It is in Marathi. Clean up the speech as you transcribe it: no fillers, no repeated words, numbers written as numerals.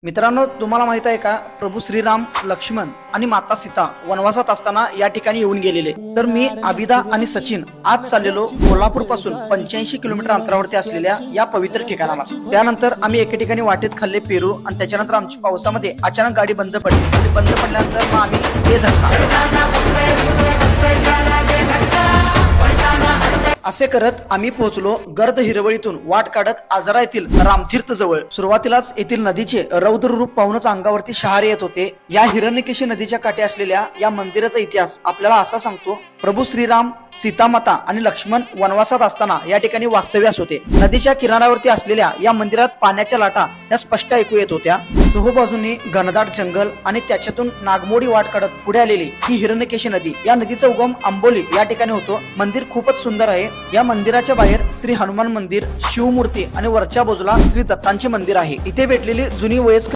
मित्रांनो, तुम्हाला माहित आहे का, प्रभू श्रीराम, लक्ष्मण आणि माता सीता वनवासात असताना या ठिकाणी येऊन गेलेले. तर मी आबिदा आणि सचिन आज चाललेलो कोल्हापूर पासून 85 किलोमीटर अंतरावरती असलेल्या या पवित्र ठिकाणाला. त्यानंतर आम्ही एके ठिकाणी वाटेत खाल्ले पेरू आणि त्याच्यानंतर आमची पावसामध्ये अचानक गाडी बंद पडली आणि बंद पडल्यानंतर मग आम्ही असे करत आम्ही पोहोचलो गर्द हिरवळीतून वाट काढत आजरा येथील रामतीर्थ जवळ. सुरुवातीलाच येथील नदीचे रौद्र रूप पाहूनच अंगावरती शहारे येत होते. या हिरण्यकेशी नदीच्या काठी असलेल्या या मंदिराचा इतिहास आपल्याला असा सांगतो. प्रभू श्रीराम, सीतामाता आणि लक्ष्मण वनवासात असताना या ठिकाणी वास्तव्यास होते. नदीच्या किनाऱ्यावरती असलेल्या या मंदिरात पाण्याच्या लाटा या स्पष्ट ऐकू येत होत्या. चोहोबाजूंनी घनदाट जंगल आणि त्याच्यातून नागमोडी वाट काढत पुढे आलेली ही हिरण्यकेशी नदी. या नदीचा उगम आंबोली या ठिकाणी होतो. मंदिर खूपच सुंदर आहे. या मंदिराच्या बाहेर श्री हनुमान मंदिर, शिवमूर्ती आणि वरच्या बाजूला श्री दत्तांचे मंदिर आहे. इथे भेटलेली जुनी वयस्कर